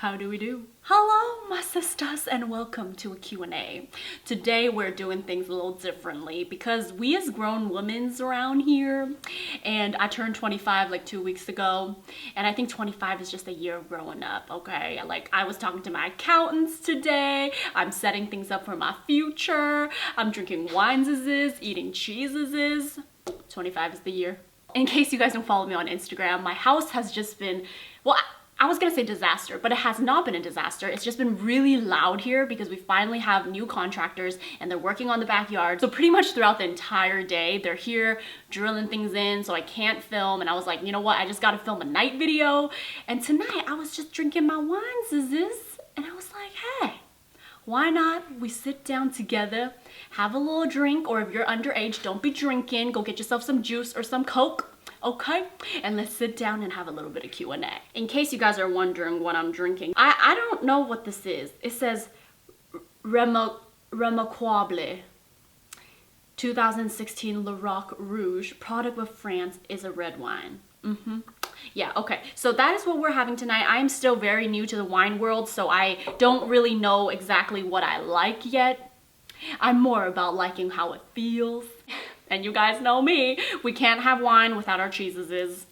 How do we do? Hello, my sisters, and welcome to a Q&A. Today we're doing things a little differently because we as grown women around here, and I turned 25 like 2 weeks ago, and I think 25 is just a year of growing up, okay? Like, I was talking to my accountants today, I'm setting things up for my future, I'm drinking cheesezezes, eating cheesezezes. 25 is the year. In case you guys don't follow me on Instagram, my house has just been, well, I was gonna say disaster, but it has not been a disaster. It's just been really loud here because we finally have new contractors and they're working on the backyard. So pretty much throughout the entire day, they're here drilling things in, so I can't film. And I was like, you know what? I just gotta film a night video. And tonight I was just drinking my cheesezezes and I was like, hey, why not we sit down together, have a little drink, or if you're underage, don't be drinking. Go get yourself some juice or some Coke. Okay, and let's sit down and have a little bit of Q&A. In case you guys are wondering what I'm drinking, I don't know what this is. It says Remarquable 2016 Le Roc Rouge, product of France, is a red wine. Yeah, okay, so that is what we're having tonight. I am still very new to the wine world, so I don't really know exactly what I like yet. I'm more about liking how it feels. And you guys know me, we can't have wine without our cheesezezes.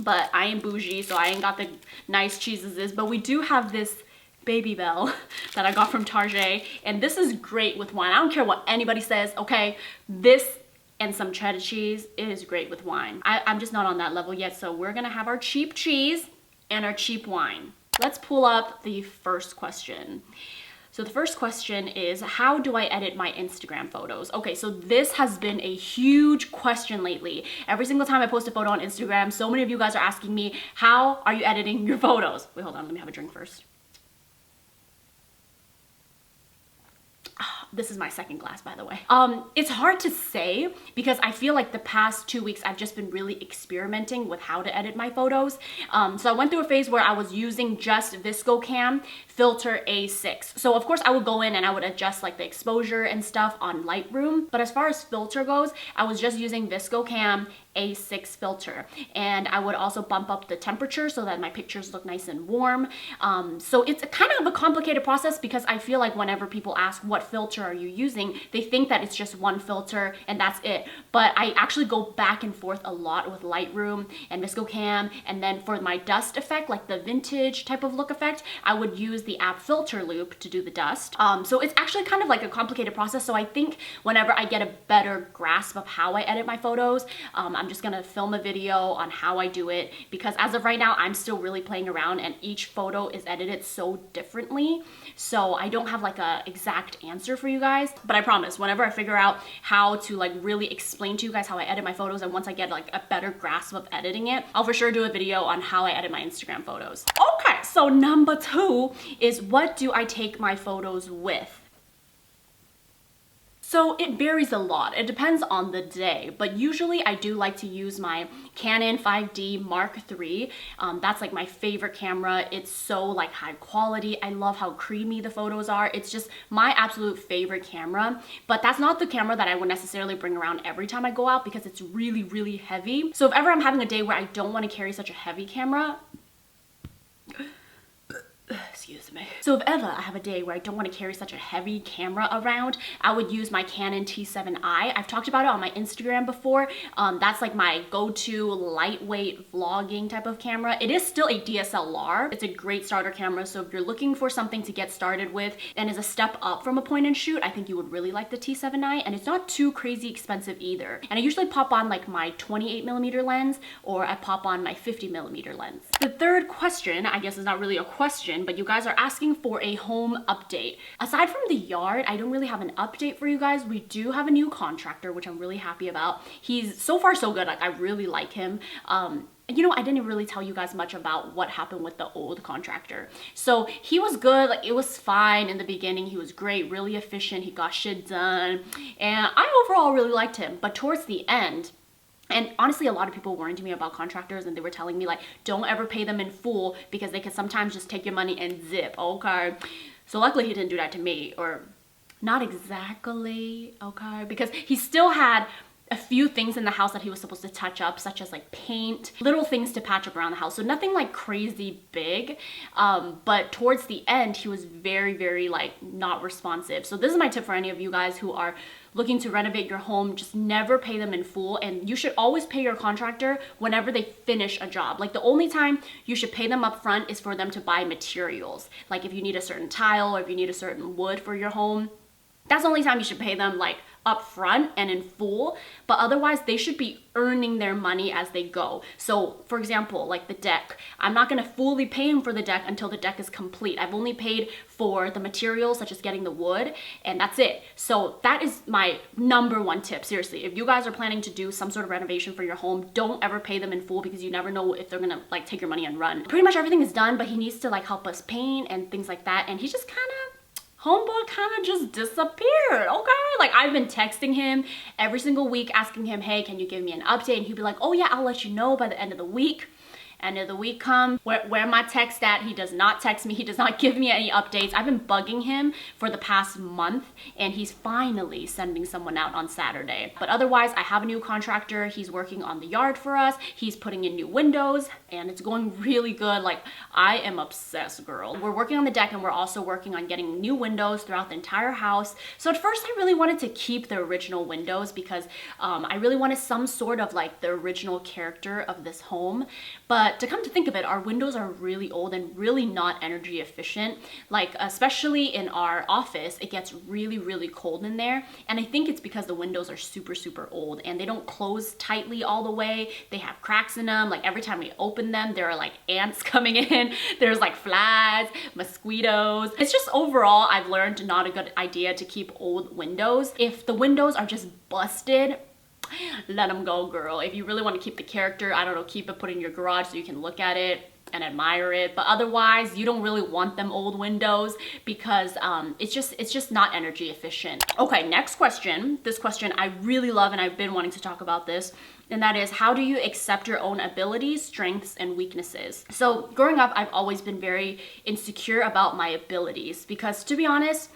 But I am bougie, so I ain't got the nice cheesezezes. But we do have this Baby Bell that I got from Target. And this is great with wine. I don't care what anybody says, okay? This and some cheddar cheese is great with wine. I'm just not on that level yet, so we're gonna have our cheap cheese and our cheap wine. Let's pull up the first question. So the first question is, how do I edit my Instagram photos? Okay, so this has been a huge question lately. Every single time I post a photo on Instagram, so many of you guys are asking me, how are you editing your photos? Wait, hold on, let me have a drink first. This is my second glass, by the way. It's hard to say because I feel like the past 2 weeks I've just been really experimenting with how to edit my photos. So I went through a phase where I was using just ViscoCam filter A6. So of course I would go in and I would adjust like the exposure and stuff on Lightroom. But as far as filter goes, I was just using ViscoCam A6 filter, and I would also bump up the temperature so that my pictures look nice and warm. So it's kind of a complicated process because I feel like whenever people ask what filter are you using, they think that it's just one filter and that's it. But I actually go back and forth a lot with Lightroom and ViscoCam, and then for my dust effect, like the vintage type of look effect, I would use the app Filter Loop to do the dust. So it's actually kind of like a complicated process. So I think whenever I get a better grasp of how I edit my photos, I'm just gonna film a video on how I do it, because as of right now, I'm still really playing around and each photo is edited so differently. So I don't have like a exact answer for you guys, but I promise whenever I figure out how to like really explain to you guys how I edit my photos, and once I get like a better grasp of editing it, I'll for sure do a video on how I edit my Instagram photos. Okay, so number 2 is, what do I take my photos with? So it varies a lot. It depends on the day, but usually I do like to use my Canon 5D Mark III. That's like my favorite camera. It's so like high quality. I love how creamy the photos are. It's just my absolute favorite camera, but that's not the camera that I would necessarily bring around every time I go out because it's really, really heavy. So if ever I'm having a day where I don't want to carry such a heavy camera, excuse me. So if ever I have a day where I don't want to carry such a heavy camera around, I would use my Canon T7i. I've talked about it on my Instagram before. That's like my go-to lightweight vlogging type of camera. It is still a DSLR. It's a great starter camera. So if you're looking for something to get started with and is a step up from a point and shoot, I think you would really like the T7i, and it's not too crazy expensive either. And I usually pop on like my 28mm lens, or I pop on my 50mm lens. The third question, I guess is not really a question, but you guys are asking for a home update. Aside from the yard, I don't really have an update for you guys. We do have a new contractor, which I'm really happy about. He's so far so good. Like, I really like him. You know, I didn't really tell you guys much about what happened with the old contractor. So he was good, like it was fine in the beginning. He was great, really efficient. He got shit done. And I overall really liked him. But towards the end, and honestly, a lot of people warned me about contractors, and they were telling me like, don't ever pay them in full because they can sometimes just take your money and zip, okay? So luckily he didn't do that to me, or not exactly, okay? Because he still had a few things in the house that he was supposed to touch up, such as like paint, little things to patch up around the house. So nothing like crazy big. But towards the end, he was very, very like not responsive. So this is my tip for any of you guys who are looking to renovate your home. Just never pay them in full, and you should always pay your contractor whenever they finish a job. Like the only time you should pay them up front is for them to buy materials. Like if you need a certain tile or if you need a certain wood for your home, that's the only time you should pay them like up front and in full. But otherwise they should be earning their money as they go. So for example, like the deck, I'm not going to fully pay him for the deck until the deck is complete. I've only paid for the materials such as getting the wood, and that's it. So that is my number one tip. Seriously, if you guys are planning to do some sort of renovation for your home, don't ever pay them in full, because you never know if they're gonna like take your money and run. Pretty much everything is done, but he needs to like help us paint and things like that, and he just homeboy kind of just disappeared, okay? Like I've been texting him every single week asking him, hey, can you give me an update? And he'd be like, oh yeah, I'll let you know by the end of the week. End of the week comes, where my text at? He does not text me. He does not give me any updates. I've been bugging him for the past month, and he's finally sending someone out on Saturday. But otherwise, I have a new contractor. He's working on the yard for us. He's putting in new windows, and it's going really good. Like I am obsessed, girl. We're working on the deck, and we're also working on getting new windows throughout the entire house. So at first, I really wanted to keep the original windows because I really wanted some sort of like the original character of this home. But to come to think of it, our windows are really old and really not energy efficient. Like especially in our office, it gets really, really cold in there. And I think it's because the windows are super, super old and they don't close tightly all the way. They have cracks in them. Like every time we open them, there are like ants coming in. There's like flies, mosquitoes. It's just overall, I've learned not a good idea to keep old windows. If the windows are just busted, let them go, girl. If you really want to keep the character, I don't know, keep it put in your garage so you can look at it and admire it. But otherwise, you don't really want them old windows because it's just not energy efficient. Okay, next question. This question I really love, and I've been wanting to talk about this. And that is, how do you accept your own abilities, strengths, and weaknesses? So growing up, I've always been very insecure about my abilities because, to be honest,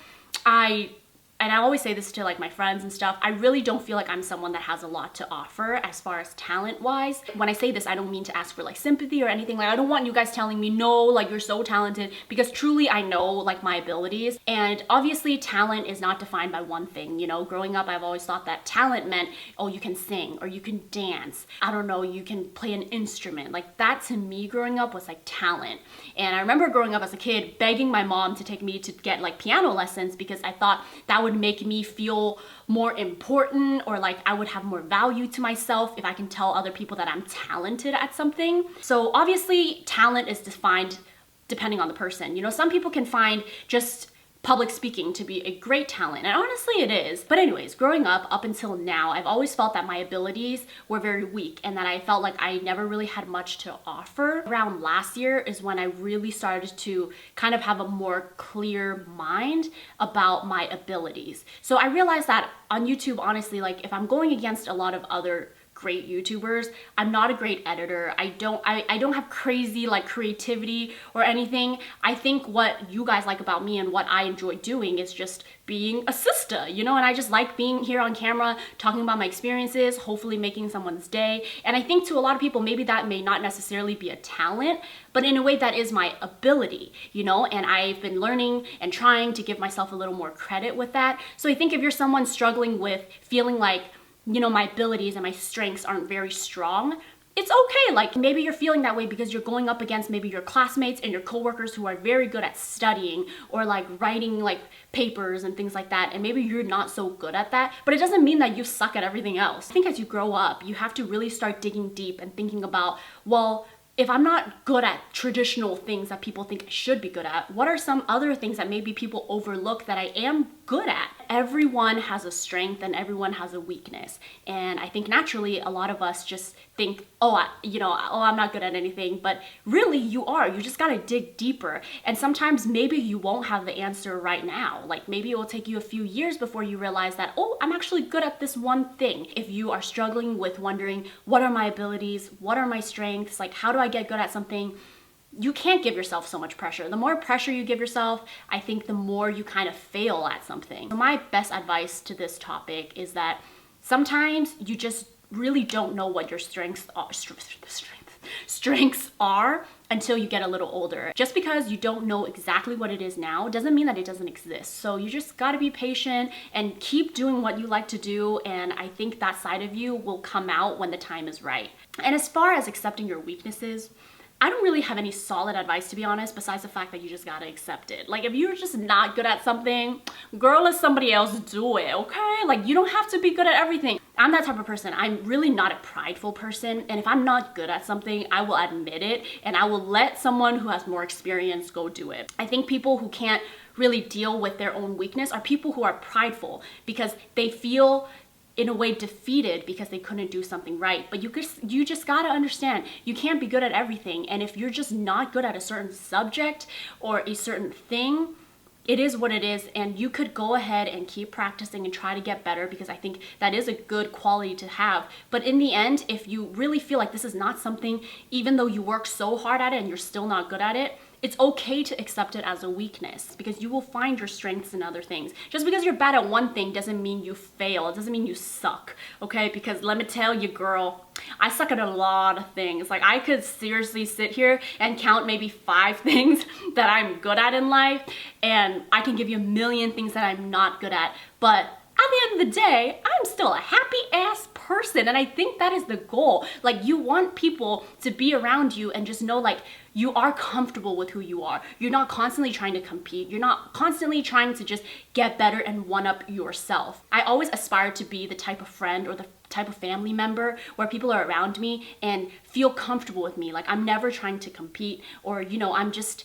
and I always say this to like my friends and stuff, I really don't feel like I'm someone that has a lot to offer as far as talent wise. When I say this, I don't mean to ask for like sympathy or anything. Like I don't want you guys telling me, no, like you're so talented, because truly I know like my abilities. And obviously talent is not defined by one thing. You know, growing up, I've always thought that talent meant, oh, you can sing or you can dance. I don't know, you can play an instrument. Like that to me growing up was like talent. And I remember growing up as a kid begging my mom to take me to get like piano lessons because I thought that would make me feel more important, or like I would have more value to myself if I can tell other people that I'm talented at something. So obviously talent is defined depending on the person. You know, some people can find just public speaking to be a great talent, and honestly it is. But anyways, growing up until now, I've always felt that my abilities were very weak and that I felt like I never really had much to offer. Around last year is when I really started to kind of have a more clear mind about my abilities. So I realized that on YouTube, honestly, like if I'm going against a lot of other great YouTubers, I'm not a great editor. I don't have crazy like creativity or anything. I think what you guys like about me and what I enjoy doing is just being a sister, you know, and I just like being here on camera, talking about my experiences, hopefully making someone's day. And I think to a lot of people, maybe that may not necessarily be a talent, but in a way that is my ability, you know, and I've been learning and trying to give myself a little more credit with that. So I think if you're someone struggling with feeling like, you know, my abilities and my strengths aren't very strong, it's okay. Like maybe you're feeling that way because you're going up against maybe your classmates and your coworkers who are very good at studying or like writing like papers and things like that, and maybe you're not so good at that, but it doesn't mean that you suck at everything else. I think as you grow up, you have to really start digging deep and thinking about, well, if I'm not good at traditional things that people think I should be good at, what are some other things that maybe people overlook that I am good at? Everyone has a strength and everyone has a weakness. And I think naturally a lot of us just think, I'm not good at anything, but really you are. You just gotta dig deeper. And sometimes maybe you won't have the answer right now. Like maybe it will take you a few years before you realize that, oh, I'm actually good at this one thing. If you are struggling with wondering, what are my abilities? What are my strengths? Like, how do I get good at something? You can't give yourself so much pressure. The more pressure you give yourself, I think the more you kind of fail at something. So my best advice to this topic is that sometimes you just really don't know what your strengths are until you get a little older. Just because you don't know exactly what it is now doesn't mean that it doesn't exist. So you just gotta be patient and keep doing what you like to do, and I think that side of you will come out when the time is right. And as far as accepting your weaknesses, I don't really have any solid advice, to be honest, besides the fact that you just gotta accept it. Like, if you're just not good at something, girl, let somebody else do it, okay? Like, you don't have to be good at everything. I'm that type of person. I'm really not a prideful person, and if I'm not good at something, I will admit it, and I will let someone who has more experience go do it. I think people who can't really deal with their own weakness are people who are prideful because they feel in a way defeated because they couldn't do something right. But you just gotta understand, you can't be good at everything. And if you're just not good at a certain subject or a certain thing, it is what it is, and you could go ahead and keep practicing and try to get better, because I think that is a good quality to have. But in the end, if you really feel like this is not something, even though you work so hard at it and you're still not good at it, it's okay to accept it as a weakness, because you will find your strengths in other things. Just because you're bad at one thing doesn't mean you fail. It doesn't mean you suck, okay? Because let me tell you, girl, I suck at a lot of things. Like, I could seriously sit here and count maybe 5 things that I'm good at in life, and I can give you a million things that I'm not good at. But at the end of the day, I'm still a happy ass person, and I think that is the goal. Like, you want people to be around you and just know, like, you are comfortable with who you are. You're not constantly trying to compete. You're not constantly trying to just get better and one up yourself. I always aspire to be the type of friend or the type of family member where people are around me and feel comfortable with me. Like, I'm never trying to compete, or, you know, I'm just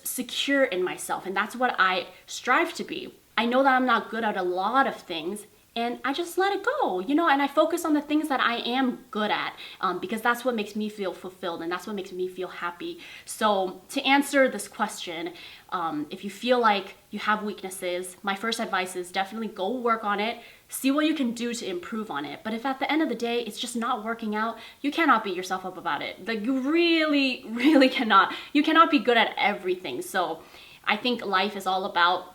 secure in myself, and that's what I strive to be. I know that I'm not good at a lot of things, and I just let it go, you know, and I focus on the things that I am good at, because that's what makes me feel fulfilled, and that's what makes me feel happy. So to answer this question, if you feel like you have weaknesses, my first advice is definitely go work on it, see what you can do to improve on it. But if at the end of the day it's just not working out, you cannot beat yourself up about it. Like, you really, really cannot. You cannot be good at everything. So I think life is all about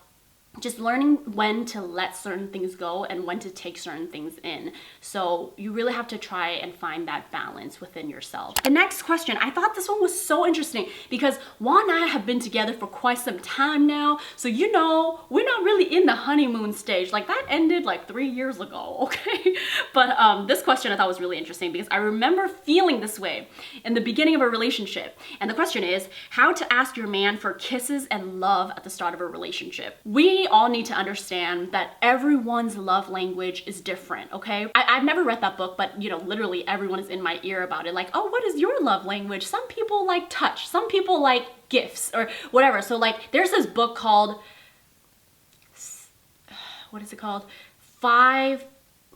just learning when to let certain things go and when to take certain things in. So you really have to try and find that balance within yourself. The next question, I thought this one was so interesting because Juan and I have been together for quite some time now. So, you know, we're not really in the honeymoon stage. Like, that ended like 3 years ago, okay? But this question I thought was really interesting because I remember feeling this way in the beginning of a relationship. And the question is, how to ask your man for kisses and love at the start of a relationship. We all need to understand that everyone's love language is different, okay? I've never read that book, but, you know, literally everyone is in my ear about it. Like, oh, what is your love language? Some people like touch, some people like gifts or whatever. So, like, there's this book called, what is it called? 5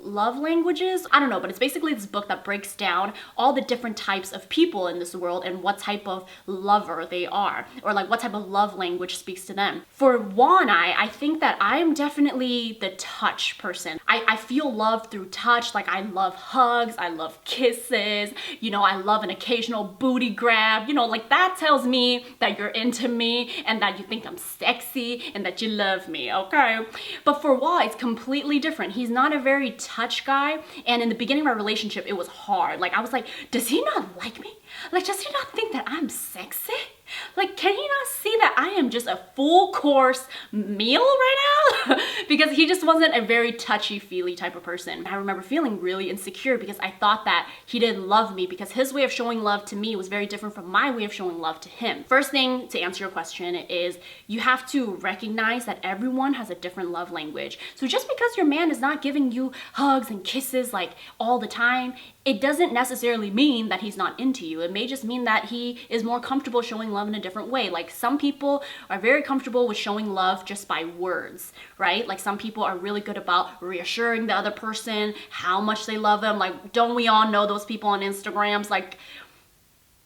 Love Languages? I don't know, but it's basically this book that breaks down all the different types of people in this world and what type of lover they are, or like what type of love language speaks to them. For Juan, I think that I'm definitely the touch person. I feel love through touch. Like, I love hugs, I love kisses, you know, I love an occasional booty grab, you know, like that tells me that you're into me and that you think I'm sexy and that you love me, okay? But for Juan, it's completely different. He's not a very touch guy, and in the beginning of our relationship it was hard. Like, I was like, does he not like me? Like, does he not think that I'm sexy? Like, can he not see that I am just a full course meal right now? Because he just wasn't a very touchy-feely type of person. I remember feeling really insecure because I thought that he didn't love me because his way of showing love to me was very different from my way of showing love to him. First thing to answer your question is you have to recognize that everyone has a different love language. So just because your man is not giving you hugs and kisses like all the time, it doesn't necessarily mean that he's not into you. It may just mean that he is more comfortable showing love in a different way. Like, some people are very comfortable with showing love just by words, right? Like, some people are really good about reassuring the other person how much they love them. Like, don't we all know those people on Instagrams? Like,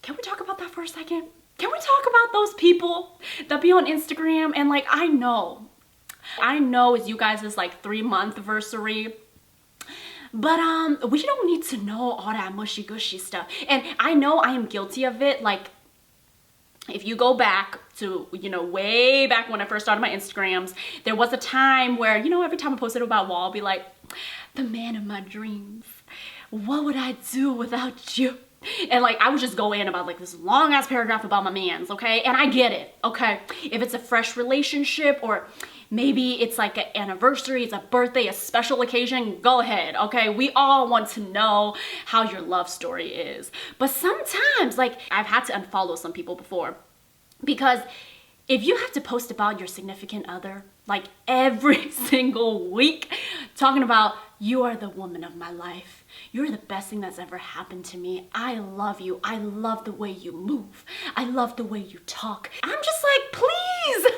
can we talk about that for a second? Can we talk about those people that be on Instagram? And like, I know it's you guys' like 3-month anniversary, but we don't need to know all that mushy gushy stuff. And I know I am guilty of it. Like, if you go back to, you know, way back when I first started my Instagrams, there was a time where, you know, every time I posted about Wall, I'll be like, the man of my dreams. What would I do without you? And like, I would just go in about like this long ass paragraph about my mans, okay? And I get it, okay? If it's a fresh relationship, or maybe it's like an anniversary, it's a birthday, a special occasion, go ahead, okay? We all want to know how your love story is. But sometimes, like, I've had to unfollow some people before, because if you have to post about your significant other, like every single week, talking about, you are the woman of my life, you're the best thing that's ever happened to me, I love you, I love the way you move, I love the way you talk, I'm just like, please.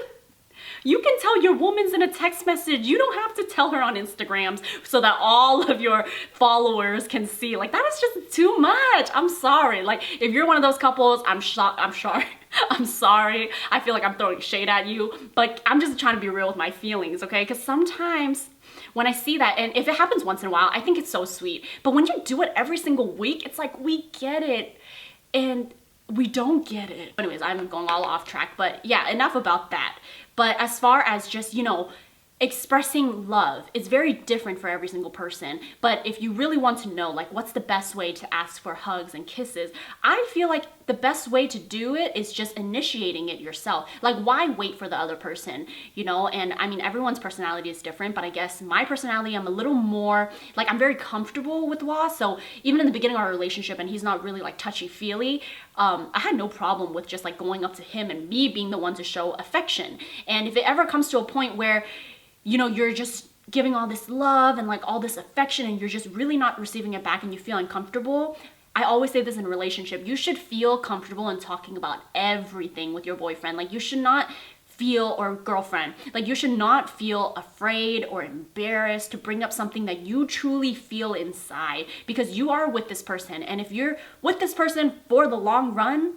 You can tell your woman's in a text message. You don't have to tell her on Instagrams so that all of your followers can see. Like, that is just too much. I'm sorry. Like, if you're one of those couples, I'm sorry. I'm sorry. I feel like I'm throwing shade at you, but I'm just trying to be real with my feelings, okay? Because sometimes when I see that, and if it happens once in a while, I think it's so sweet. But when you do it every single week, it's like, we get it. And we don't get it. Anyways, I'm going all off track, but yeah, enough about that. But as far as just, you know, expressing love, it's very different for every single person. But if you really want to know, like, what's the best way to ask for hugs and kisses, I feel like the best way to do it is just initiating it yourself. Like, why wait for the other person, you know? And I mean, everyone's personality is different, but I guess my personality, I'm a little more, like, I'm very comfortable with Wah. So even in the beginning of our relationship, and he's not really like touchy-feely, I had no problem with just like going up to him and me being the one to show affection. And if it ever comes to a point where, you know, you're just giving all this love and like all this affection and you're just really not receiving it back and you feel uncomfortable, I always say this in a relationship, you should feel comfortable in talking about everything with your boyfriend. Like, you should not feel, or girlfriend, like, you should not feel afraid or embarrassed to bring up something that you truly feel inside, because you are with this person. And if you're with this person for the long run,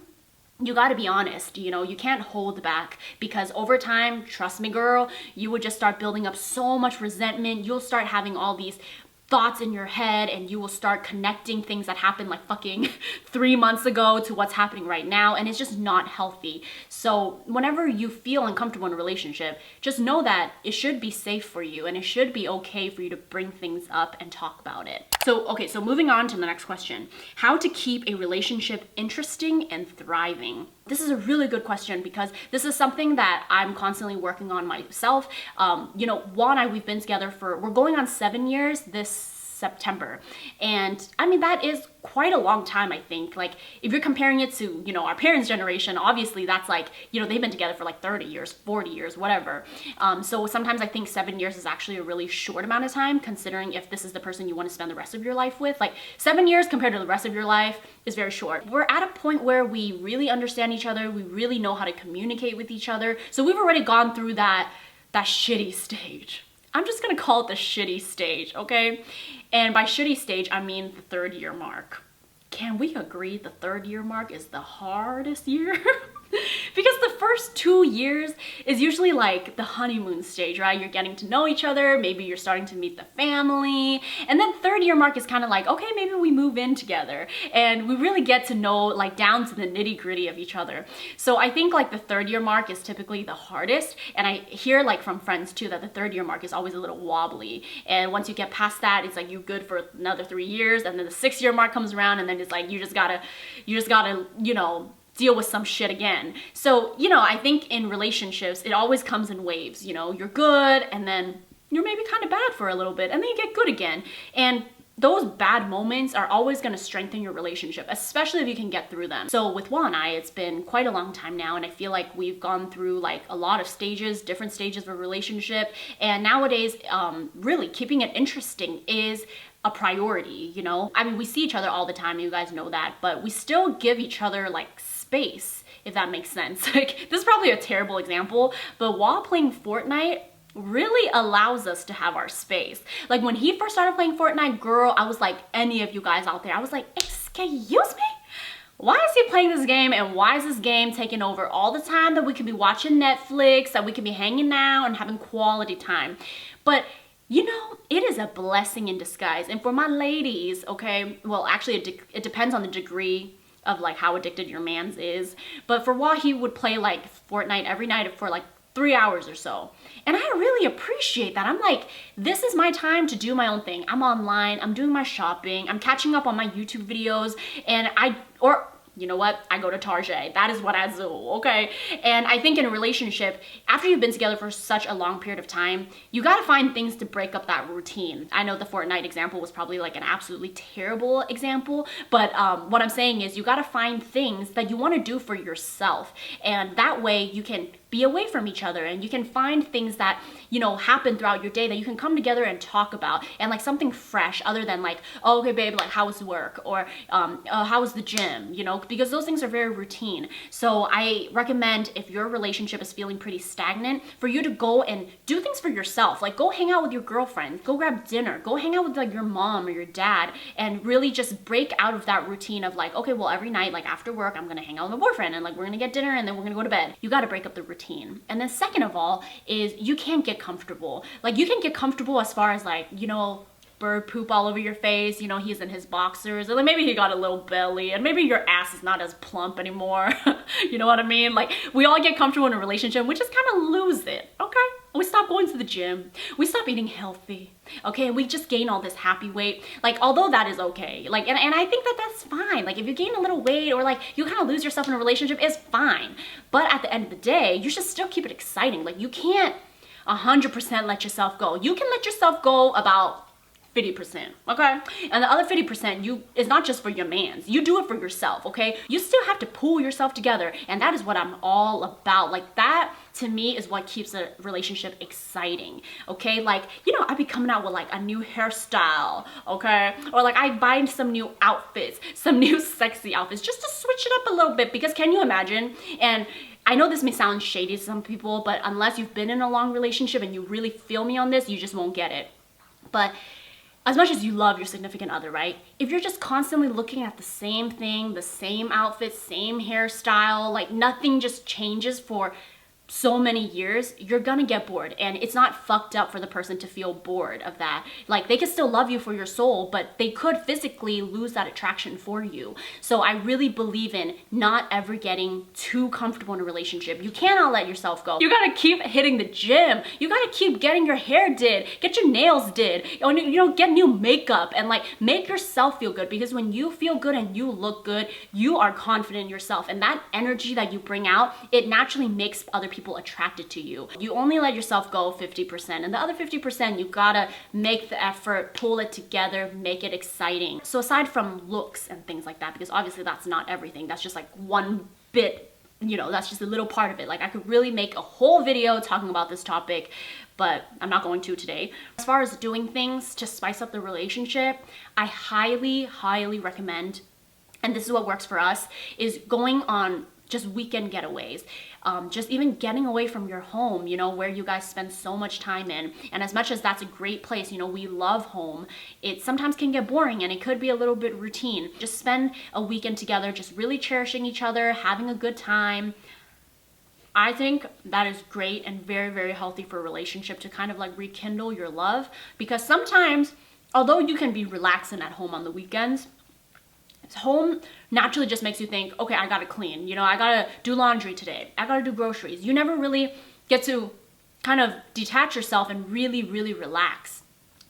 you got to be honest, you know, you can't hold back, because over time, trust me, girl, you would just start building up so much resentment. You'll start having all these thoughts in your head, and you will start connecting things that happened like fucking 3 months ago to what's happening right now, and it's just not healthy. So whenever you feel uncomfortable in a relationship, just know that it should be safe for you, and it should be okay for you to bring things up and talk about it. So, okay, so moving on to the next question. How to keep a relationship interesting and thriving? This is a really good question, because this is something that I'm constantly working on myself. You know, Wah and I, we've been together we're going on 7 years this September. And I mean, that is quite a long time, I think. Like, if you're comparing it to, you know, our parents' generation, obviously that's like, you know, they've been together for like 30 years, 40 years, whatever. So sometimes I think 7 years is actually a really short amount of time, considering if this is the person you want to spend the rest of your life with. Like, 7 years compared to the rest of your life is very short. We're at a point where we really understand each other. We really know how to communicate with each other. So we've already gone through that shitty stage. I'm just gonna call it the shitty stage, okay? And by shitty stage, I mean the 3rd year mark. Can we agree the 3rd year mark is the hardest year? Because the first 2 years is usually like the honeymoon stage, right? You're getting to know each other, maybe you're starting to meet the family, and then 3rd year mark is kind of like, okay, maybe we move in together, and we really get to know, like, down to the nitty-gritty of each other. So I think like the 3rd year mark is typically the hardest, and I hear like from friends too that the 3rd year mark is always a little wobbly, and once you get past that, it's like you're good for another 3 years, and then the 6th year mark comes around, and then it's like you just gotta, you know, deal with some shit again. So, you know, I think in relationships, it always comes in waves. You know, you're good, and then you're maybe kind of bad for a little bit, and then you get good again. And those bad moments are always going to strengthen your relationship, especially if you can get through them. So with Wah and I, it's been quite a long time now, and I feel like we've gone through like a lot of stages, different stages of a relationship. And nowadays, really keeping it interesting is a priority, you know? I mean, we see each other all the time, you guys know that, but we still give each other like space, if that makes sense. Like, this is probably a terrible example, but while playing Fortnite really allows us to have our space. Like, when he first started playing Fortnite, girl, I was like, any of you guys out there, I was like, excuse me? Why is he playing this game, and why is this game taking over all the time that we could be watching Netflix, that we could be hanging out and having quality time? But you know, it is a blessing in disguise. And for my ladies, okay, well, actually it depends on the degree of like how addicted your man's is. But for Wah, he would play like Fortnite every night for like 3 hours or so. And I really appreciate that. I'm like, this is my time to do my own thing. I'm online, I'm doing my shopping, I'm catching up on my YouTube videos, and you know what? I go to Target. That is what I do, okay? And I think in a relationship, after you've been together for such a long period of time, you gotta find things to break up that routine. I know the Fortnite example was probably like an absolutely terrible example, but what I'm saying is you gotta find things that you wanna do for yourself. And that way you can be away from each other and you can find things that, you know, happen throughout your day that you can come together and talk about, and like something fresh other than like, oh, okay babe, like how was work, or how was the gym, you know, because those things are very routine. So I recommend, if your relationship is feeling pretty stagnant, for you to go and do things for yourself. Like go hang out with your girlfriend, go grab dinner, go hang out with like your mom or your dad, and really just break out of that routine of like, okay, well every night like after work I'm gonna hang out with my boyfriend and like we're gonna get dinner and then we're gonna go to bed. You gotta break up the routine. And then second of all is you can't get comfortable. Like you can get comfortable as far as like, you know, bird poop all over your face, you know, he's in his boxers, and like maybe he got a little belly, and maybe your ass is not as plump anymore. You know what I mean? Like we all get comfortable in a relationship, we just kind of lose it, okay? We stop going to the gym, we stop eating healthy, okay? We just gain all this happy weight. Like, although that is okay, like, and I think that that's fine. Like if you gain a little weight or like you kind of lose yourself in a relationship, it's fine. But at the end of the day, you should still keep it exciting. Like you can't 100% let yourself go. You can let yourself go about 50%, okay? And the other 50% is not just for your mans. You do it for yourself, okay? You still have to pull yourself together, and that is what I'm all about. Like that to me is what keeps a relationship exciting, okay? Like, you know, I be coming out with like a new hairstyle, okay? Or like I buy some new outfits, some new sexy outfits, just to switch it up a little bit, because can you imagine? And I know this may sound shady to some people, but unless you've been in a long relationship and you really feel me on this, you just won't get it. But as much as you love your significant other, right? If you're just constantly looking at the same thing, the same outfit, same hairstyle, like nothing just changes for so many years, you're gonna get bored. And it's not fucked up for the person to feel bored of that. Like they can still love you for your soul, but they could physically lose that attraction for you. So I really believe in not ever getting too comfortable in a relationship. You cannot let yourself go. You gotta keep hitting the gym. You gotta keep getting your hair did, get your nails did, you know, get new makeup, and like make yourself feel good, because when you feel good and you look good, you are confident in yourself, and that energy that you bring out, it naturally makes other people attracted to you. You only let yourself go 50%, and the other 50% you gotta make the effort, pull it together, make it exciting. So aside from looks and things like that, because obviously that's not everything, that's just like one bit, you know, that's just a little part of it. Like I could really make a whole video talking about this topic, but I'm not going to today. As far as doing things to spice up the relationship, I highly, highly recommend, and this is what works for us, is going on just weekend getaways. Just even getting away from your home, you know, where you guys spend so much time in. And as much as that's a great place, you know, we love home, it sometimes can get boring and it could be a little bit routine. Just spend a weekend together, just really cherishing each other, having a good time. I think that is great and very, very healthy for a relationship, to kind of like rekindle your love. Because sometimes, although you can be relaxing at home on the weekends, home naturally just makes you think, okay, I gotta clean, you know, I gotta do laundry today, I gotta do groceries. You never really get to kind of detach yourself and really, really relax.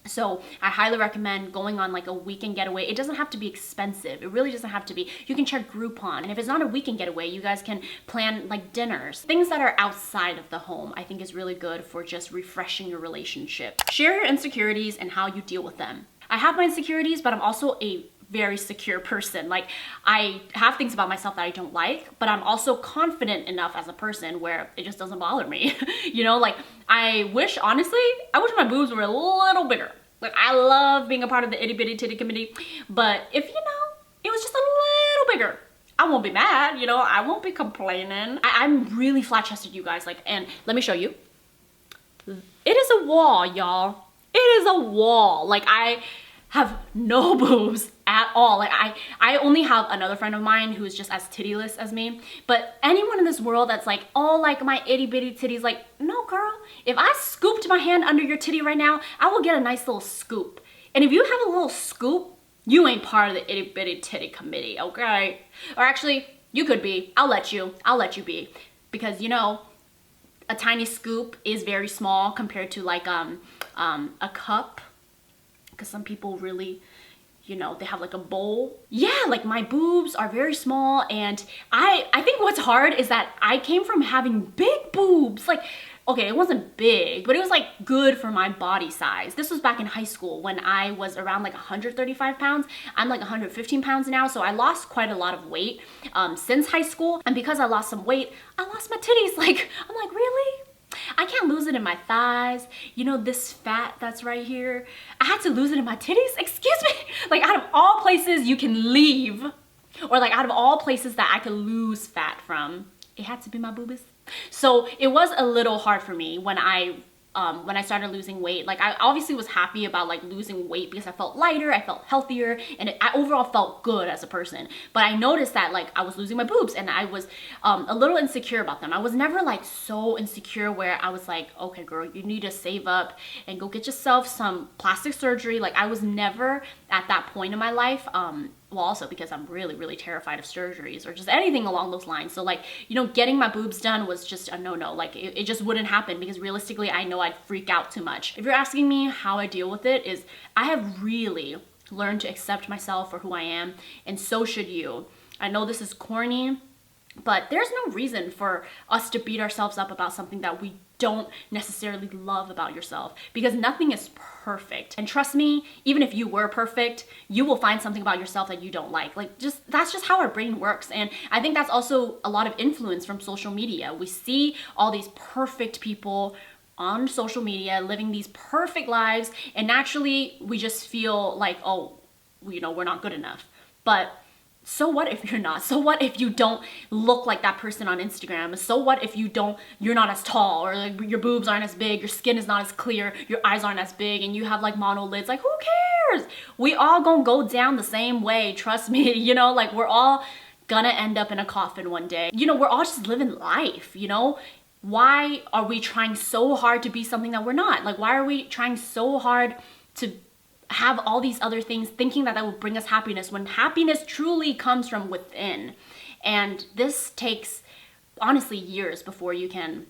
So I highly recommend going on like a weekend getaway. It doesn't have to be expensive. It really doesn't have to be. You can check Groupon. And if it's not a weekend getaway, you guys can plan like dinners. Things that are outside of the home, I think is really good for just refreshing your relationship. Share your insecurities and how you deal with them. I have my insecurities, but I'm also a very secure person. Like I have things about myself that I don't like, but I'm also confident enough as a person where it just doesn't bother me. You know, like honestly, I wish my boobs were a little bigger. Like I love being a part of the itty bitty titty committee, but if you know, it was just a little bigger, I won't be mad, you know, I won't be complaining. I'm really flat chested, you guys, like, and let me show you. It is a wall, y'all. It is a wall. Like I have no boobs at all. Like I only have another friend of mine who is just as tittyless as me. But anyone in this world that's like, oh, like my itty bitty titties, like, no girl, if I scooped my hand under your titty right now, I will get a nice little scoop. And if you have a little scoop, you ain't part of the itty bitty titty committee, okay? Or actually, you could be. I'll let you be. Because you know, a tiny scoop is very small compared to like a cup, because some people really, you know, they have like a bowl. Yeah, like my boobs are very small, and I think what's hard is that I came from having big boobs. Like, okay, it wasn't big, but it was like good for my body size. This was back in high school when I was around like 135 pounds. I'm like 115 pounds now, so I lost quite a lot of weight since high school. And because I lost some weight, I lost my titties. Like, I'm like, really? I can't lose it in my thighs. You know, this fat that's right here, I had to lose it in my titties? Excuse me? Like, out of all places you can leave, or like out of all places that I could lose fat from, it had to be my boobies. So it was a little hard for me when I started losing weight. Like, I obviously was happy about like losing weight because I felt lighter, I felt healthier, and I overall felt good as a person. But I noticed that like I was losing my boobs, and I was a little insecure about them. I was never like so insecure where I was like, okay girl, you need to save up and go get yourself some plastic surgery. Like, I was never at that point in my life. Well, also because I'm really, really terrified of surgeries or just anything along those lines. So like, you know, getting my boobs done was just a no-no. Like, it just wouldn't happen because realistically, I know I'd freak out too much. If you're asking me how I deal with it, is I have really learned to accept myself for who I am, and so should you. I know this is corny, but there's no reason for us to beat ourselves up about something that we don't necessarily love about yourself, because nothing is perfect. And trust me, even if you were perfect, you will find something about yourself that you don't like. Like, just that's just how our brain works. And I think that's also a lot of influence from social media. We see all these perfect people on social media living these perfect lives, and naturally we just feel like, oh, you know, we're not good enough. But so what if you're not? So what if you don't look like that person on Instagram? So what if you're not as tall, or like your boobs aren't as big, your skin is not as clear, your eyes aren't as big, and you have like mono lids? Like, who cares? We all gonna go down the same way, trust me. You know, like, we're all gonna end up in a coffin one day. You know, we're all just living life, you know? Why are we trying so hard to be something that we're not? Like, why are we trying so hard to have all these other things, thinking that that will bring us happiness, when happiness truly comes from within? And this takes, honestly, years before you can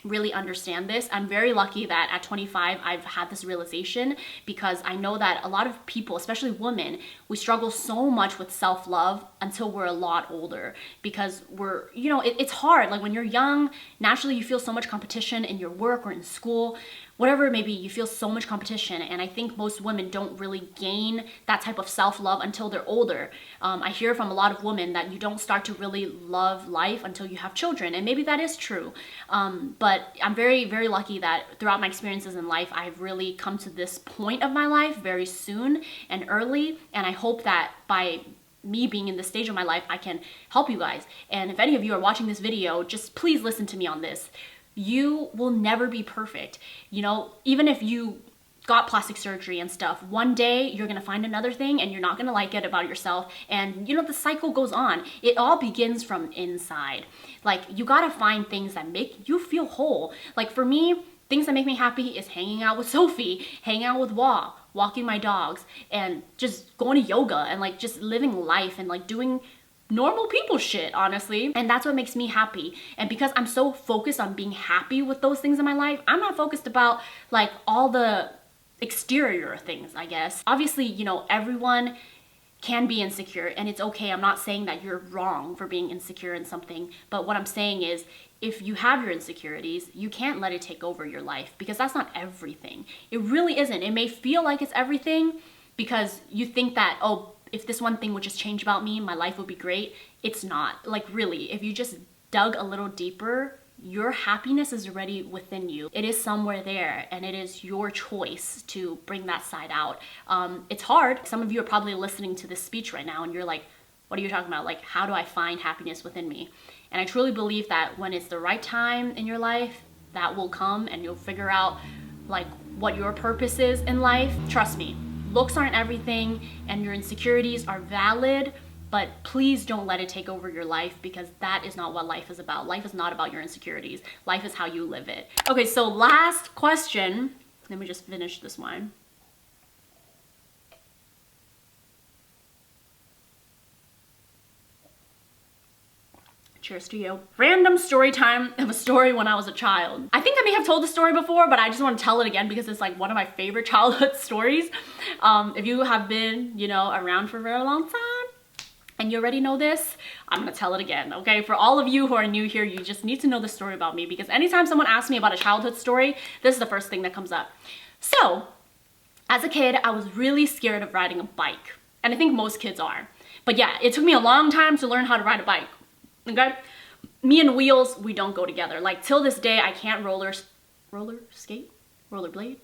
really understand this. I'm very lucky that at 25 I've had this realization, because I know that a lot of people, especially women, we struggle so much with self-love until we're a lot older, because we're, you know, it's hard. Like, when you're young, naturally you feel so much competition in your work or in school, whatever it may be, you feel so much competition. And I think most women don't really gain that type of self-love until they're older. I hear from a lot of women that you don't start to really love life until you have children, and maybe that is true. But I'm very, very lucky that throughout my experiences in life, I've really come to this point of my life very soon and early. And I hope that by me being in this stage of my life, I can help you guys. And if any of you are watching this video, just please listen to me on this. You will never be perfect. You know, even if you got plastic surgery and stuff, one day you're gonna find another thing and you're not gonna like it about yourself. And you know, the cycle goes on. It all begins from inside. Like, you gotta find things that make you feel whole. Like, for me, things that make me happy is hanging out with Sophie, hanging out with Wa, walking my dogs, and just going to yoga, and like just living life and like doing normal people shit, honestly. And that's what makes me happy. And because I'm so focused on being happy with those things in my life, I'm not focused about like all the exterior things, I guess. Obviously, you know, everyone can be insecure, and it's okay. I'm not saying that you're wrong for being insecure in something, but what I'm saying is, if you have your insecurities, you can't let it take over your life, because that's not everything. It really isn't. It may feel like it's everything because you think that, oh, if this one thing would just change about me, my life would be great. It's not. Like, really, if you just dug a little deeper, your happiness is already within you. It is somewhere there, and it is your choice to bring that side out. It's hard. Some of you are probably listening to this speech right now and you're like, what are you talking about? Like, how do I find happiness within me? And I truly believe that when it's the right time in your life, that will come, and you'll figure out like what your purpose is in life. Trust me, looks aren't everything, and your insecurities are valid, but please don't let it take over your life, because that is not what life is about. Life is not about your insecurities. Life is how you live it. Okay, so last question. Let me just finish this wine. Cheers. Cheers to you. Random story time of a story when I was a child. I think I may have told the story before, but I just want to tell it again because it's like one of my favorite childhood stories. If you have been, you know, around for a very long time and you already know this, I'm gonna tell it again, okay? For all of you who are new here, you just need to know the story about me because anytime someone asks me about a childhood story, this is the first thing that comes up. So, as a kid, I was really scared of riding a bike. And I think most kids are. But yeah, it took me a long time to learn how to ride a bike. Okay? Me and wheels, we don't go together. Like till this day, I can't roller skate? Rollerblade?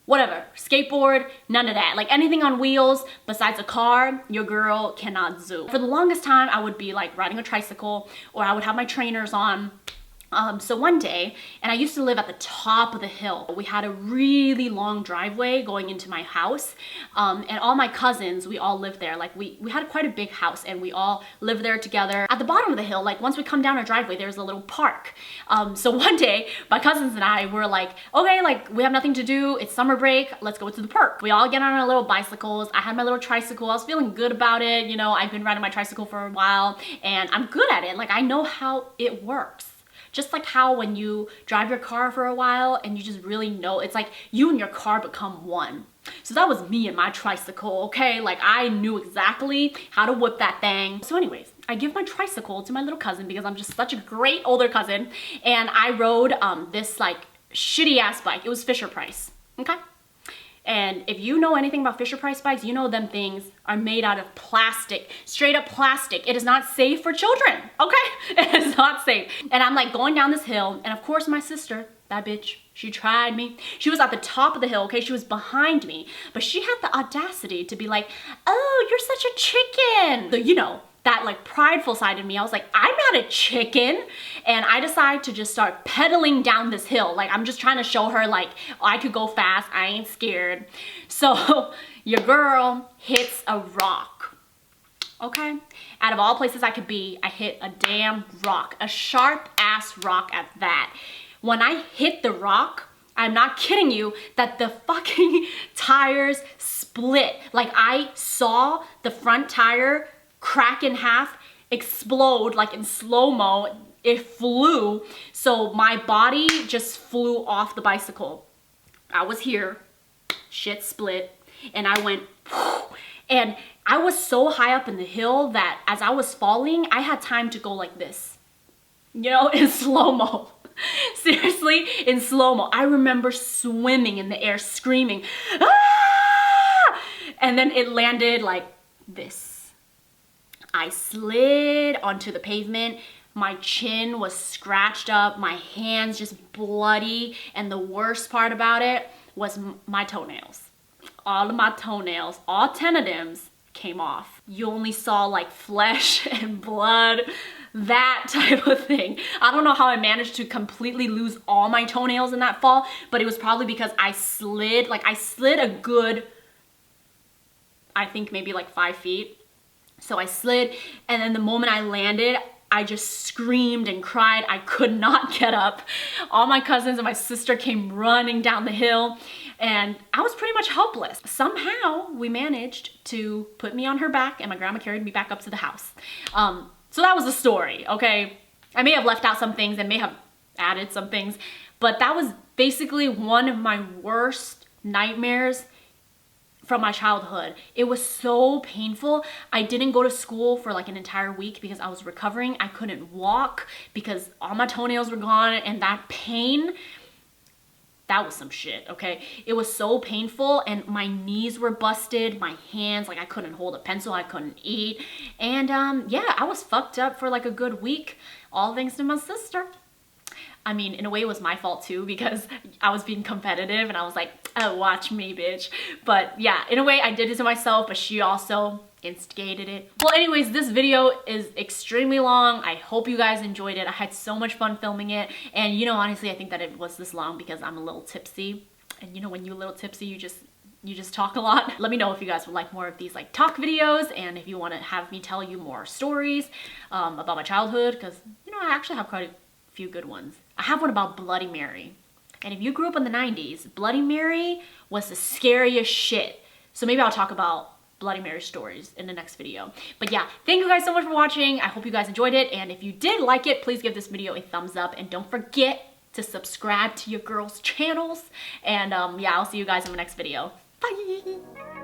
Whatever. Skateboard, none of that. Like anything on wheels besides a car, your girl cannot zoom. For the longest time, I would be like riding a tricycle or I would have my trainers on. So one day, and I used to live at the top of the hill. We had a really long driveway going into my house, and all my cousins, we all lived there. Like we had quite a big house and we all lived there together. At the bottom of the hill, like once we come down our driveway, there's a little park. So one day, my cousins and I were like, okay, like we have nothing to do. It's summer break. Let's go to the park. We all get on our little bicycles. I had my little tricycle. I was feeling good about it. You know, I've been riding my tricycle for a while and I'm good at it. Like I know how it works. Just like how when you drive your car for a while and you just really know, it's like you and your car become one. So that was me and my tricycle, okay? Like I knew exactly how to whip that thing. So anyways, I give my tricycle to my little cousin because I'm just such a great older cousin. And I rode this like shitty ass bike. It was Fisher Price, okay? And if you know anything about Fisher Price bikes, you know them things are made out of plastic, straight up plastic. It is not safe for children, okay? It is not safe. And I'm like going down this hill, and of course my sister, that bitch, she tried me. She was at the top of the hill, okay? She was behind me, but she had the audacity to be like, oh, you're such a chicken. So, you know, that like prideful side of me, I was like, I'm not a chicken. And I decided to just start pedaling down this hill. Like I'm just trying to show her like, oh, I could go fast, I ain't scared. So your girl hits a rock, okay? Out of all places I could be, I hit a damn rock, a sharp ass rock at that. When I hit the rock, I'm not kidding you, that the fucking tires split. Like I saw the front tire crack in half, explode like in slow-mo. It flew, so my body just flew off the bicycle. I was here, shit split, and I went, and I was so high up in the hill that as I was falling, I had time to go like this, you know, in slow-mo. Seriously, in slow-mo. I remember swimming in the air, screaming, ah! And then it landed like this. I slid onto the pavement. My chin was scratched up, my hands just bloody, and the worst part about it was my toenails. All of my toenails, all 10 of them, came off. You only saw like flesh and blood, that type of thing. I don't know how I managed to completely lose all my toenails in that fall, but it was probably because I slid a good, I think maybe like 5 feet. So I slid, and then the moment I landed, I just screamed and cried. I could not get up. All my cousins and my sister came running down the hill, and I was pretty much helpless. Somehow, we managed to put me on her back, and my grandma carried me back up to the house. So that was the story, okay? I may have left out some things and may have added some things, but that was basically one of my worst nightmares from my childhood. It was so painful. I didn't go to school for like an entire week because I was recovering. I couldn't walk because all my toenails were gone, and that pain, that was some shit, okay? It was so painful, and my knees were busted, my hands, like I couldn't hold a pencil, I couldn't eat. And yeah, I was fucked up for like a good week, all thanks to my sister. I mean, in a way it was my fault too because I was being competitive and I was like, oh, watch me, bitch. But yeah, in a way I did it to myself, but she also instigated it. Well, anyways, this video is extremely long. I hope you guys enjoyed it. I had so much fun filming it. And you know, honestly, I think that it was this long because I'm a little tipsy. And you know, when you're a little tipsy, you just talk a lot. Let me know if you guys would like more of these like talk videos, and if you want to have me tell you more stories about my childhood, because you know, I actually have quite a few good ones. I have one about Bloody Mary. And if you grew up in the 90s, Bloody Mary was the scariest shit. So maybe I'll talk about Bloody Mary stories in the next video. But yeah, thank you guys so much for watching. I hope you guys enjoyed it. And if you did like it, please give this video a thumbs up. And don't forget to subscribe to your girls' channels. And yeah, I'll see you guys in the next video. Bye!